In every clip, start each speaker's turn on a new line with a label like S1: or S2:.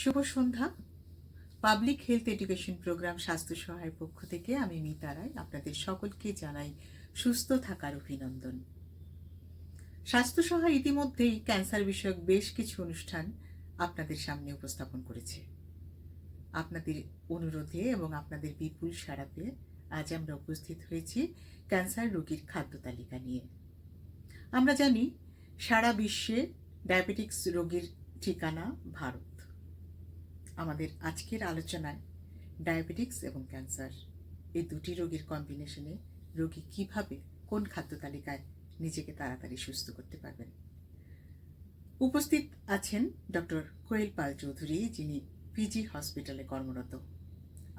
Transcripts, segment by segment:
S1: শুভ সন্ধ্যা। Public health education programme স্বাস্থ্য সহায়ের পক্ষ থেকে আমি মিতা রায় আপনাদের সকলকে জানাই সুস্থ থাকার অভিনন্দন। স্বাস্থ্য সহায় ইতিমধ্যেই ক্যান্সার বিষয়ক বেশ কিছু অনুষ্ঠান আপনাদের সামনে উপস্থাপন করেছে। আপনাদের অনুরোধে এবং আপনাদের বিপুল সাড়া পেয়ে আজ আমরা উপস্থিত হয়েছি ক্যান্সার রোগীর খাদ্য তালিকা নিয়ে। আমরা জানি সারা বিশ্বে ডায়াবেটিক্স রোগীর ঠিকানা ভারত। আমাদের আজকের আলোচনায় ডায়াবেটিক্স এবং ক্যান্সার এই দুটি রোগীর কম্বিনেশনে রোগী কিভাবে কোন খাদ্য তালিকায় নিজেকে তাড়াতাড়ি সুস্থ করতে পারবেন। উপস্থিত আছেন ডক্টর কোয়েল পাল চৌধুরী, যিনি পিজি হসপিটালে কর্মরত।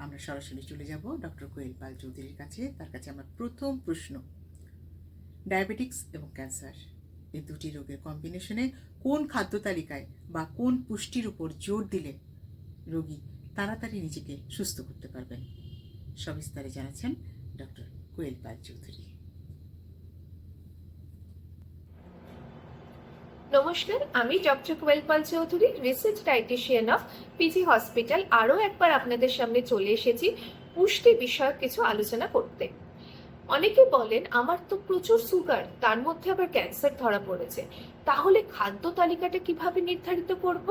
S1: আমরা সরাসরি চলে যাব ডক্টর কোয়েল পাল চৌধুরীর কাছে। তার কাছে আমার প্রথম প্রশ্ন, ডায়াবেটিক্স এবং ক্যান্সার এই দুটি রোগের কম্বিনেশনে কোন খাদ্য তালিকায় বা কোন পুষ্টির উপর জোর দিলে রোগী তাড়াতাড়ি নিজেকে সুস্থ করতে পারবেন, সবিস্তারে জানাচ্ছেন ডক্টর কোয়েল পাল চৌধুরী।
S2: নমস্কার, আমি doctor Koel Pal Chowdhury, research dietitian of PG hospital. আরও একবার আপনাদের সামনে চলে এসেছি পুষ্টি বিষয়ক কিছু আলোচনা করতে। অনেকে বলেন আমার তো প্রচুর সুগার, তার মধ্যে আবার ক্যান্সার ধরা পড়েছে, তাহলে খাদ্য তালিকাটা কিভাবে নির্ধারিত করব?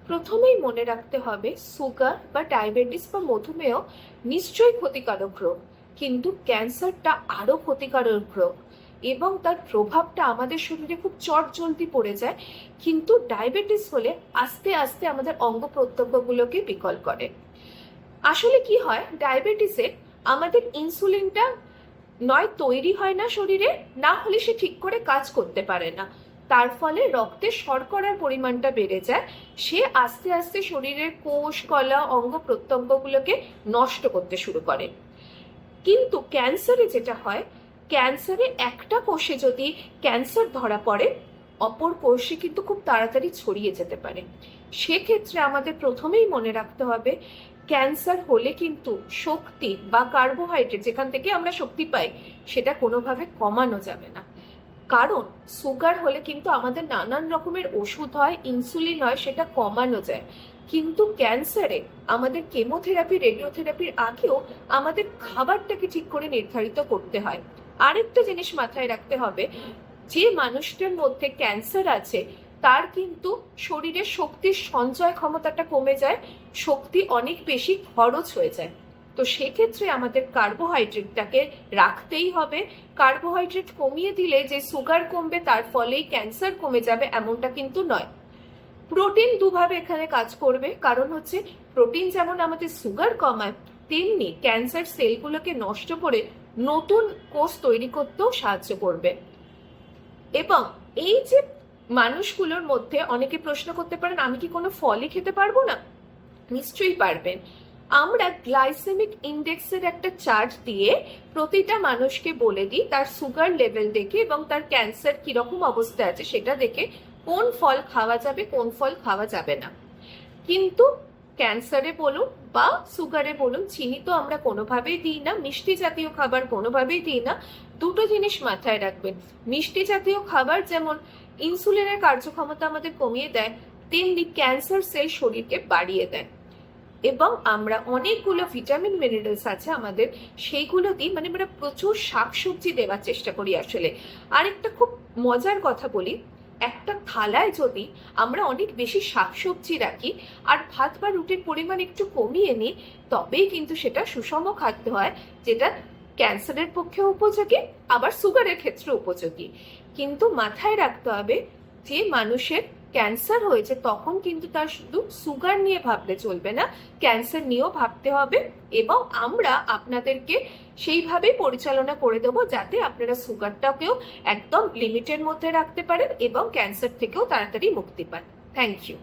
S2: প্রথমেই মনে রাখতে হবে সুগার বা ডায়াবেটিস বা মধুমেহ নিশ্চয়ই ক্ষতিকারক রোগ, কিন্তু ক্যান্সারটা আরও ক্ষতিকারক রোগ এবং তার প্রভাবটা আমাদের শরীরে খুব চটজলদি পড়ে যায়। কিন্তু ডায়াবেটিস হলে আস্তে আস্তে আমাদের অঙ্গ প্রত্যঙ্গগুলোকে বিকল করে। আসলে কি হয়, ডায়াবেটিসে আমাদের ইনসুলিনটা নয় তৈরি হয় না শরীরে, না হলে সে ঠিক করে কাজ করতে পারে না। তার ফলে রক্তে শর্করার পরিমাণটা বেড়ে যায়, সে আস্তে আস্তে শরীরের কোষ কলা অঙ্গ প্রত্যঙ্গগুলোকে নষ্ট করতে শুরু করে। কিন্তু ক্যান্সারে যেটা হয়, ক্যান্সারে একটা কোষে যদি ক্যান্সার ধরা পড়ে, অপর কোষে কিন্তু খুব তাড়াতাড়ি ছড়িয়ে যেতে পারে। সেক্ষেত্রে আমাদের প্রথমেই মনে রাখতে হবে ক্যান্সার হলে কিন্তু শক্তি বা কার্বোহাইড্রেট যেখান থেকে আমরা শক্তি পাই সেটা কোনোভাবে কমানো যাবে না। কারণ সুগার হলে কিন্তু আমাদের নানান রকমের ওষুধ হয়, ইনসুলিন হয়, সেটা কমানো যায়। কিন্তু ক্যান্সারে আমাদের কেমোথেরাপি রেডিওথেরাপির আগেও আমাদের খাবারটাকে ঠিক করে নির্ধারিত করতে হয়। আরেকটা জিনিস মাথায় রাখতে হবে, যে মানুষটার মধ্যে ক্যান্সার আছে তার কিন্তু শরীরের শক্তির সঞ্চয় ক্ষমতাটা কমে যায়, শক্তি অনেক বেশি খরচ হয়ে যায়। তো সেক্ষেত্রে আমাদের কার্বোহাইড্রেটটাকে রাখতেই হবে। কার্বোহাইড্রেট কমিয়ে দিলে যে সুগার কমবে তার ফলেই ক্যান্সার কমে যাবে এমনটা কিন্তু নয়। প্রোটিন দুভাবে এখানে কাজ করবে, কারণ হচ্ছে প্রোটিন যেমন আমাদের সুগার কমায়, তেমনি ক্যান্সার সেলগুলোকে নষ্ট করে নতুন কোষ তৈরি করতেও সাহায্য করবে। এবং এই যে মানুষগুলোর মধ্যে অনেকে প্রশ্ন করতে পারেন, আমি কি কোনো ফলই খেতে পারবো না? নিশ্চয়ই পারবেন। আমরা গ্লাইসেমিক ইন্ডেক্সের একটা চার্ট দিয়ে প্রতিটা মানুষকে বলে দিই তার সুগার লেভেল দেখে এবং তার ক্যান্সার কিরকম অবস্থা আছে সেটা দেখে কোন ফল খাওয়া যাবে কোন ফল খাওয়া যাবে না। কিন্তু ক্যান্সারে বলুন বা সুগারে বলুন, চিনি তো আমরা কোনোভাবেই দিই না, মিষ্টি জাতীয় খাবার কোনোভাবেই দিই না। দুটো জিনিস মাথায় রাখবেন, মিষ্টি জাতীয় খাবার যেমন ইনসুলিনের কার্যক্ষমতা আমাদের কমিয়ে দেয়, তেমনি ক্যান্সার সেল শরীরকে বাড়িয়ে দেয়। এবং আমরা অনেকগুলো ভিটামিন মিনারেলস আছে আমাদের, সেইগুলো দিই, মানে আমরা প্রচুর শাকসবজি দেওয়ার চেষ্টা করি আসলে। আরেকটা খুব মজার কথা বলি, একটা থালায় যদি আমরা অনেক বেশি শাকসবজি রাখি আর ভাত বা রুটির পরিমাণ একটু কমিয়ে নিই, তবেই কিন্তু সেটা সুষম খাদ্য হয়, যেটা ক্যান্সারের পক্ষে উপযোগী আবার সুগারের ক্ষেত্রে উপযোগী। কিন্তু মাথায় রাখতে হবে যে মানুষের ক্যান্সার হয়েছে তখন কিন্তু তার শুধু সুগার নিয়ে ভাবলে চলবে না, ক্যান্সার নিয়েও ভাবতে হবে। এবং আমরা আপনাদেরকে সেইভাবেই পরিচালনা করে দেবো যাতে আপনারা সুগারটাকেও একদম লিমিটের মধ্যে রাখতে পারেন এবং ক্যান্সার থেকেও তাড়াতাড়ি মুক্তি পান। Thank you.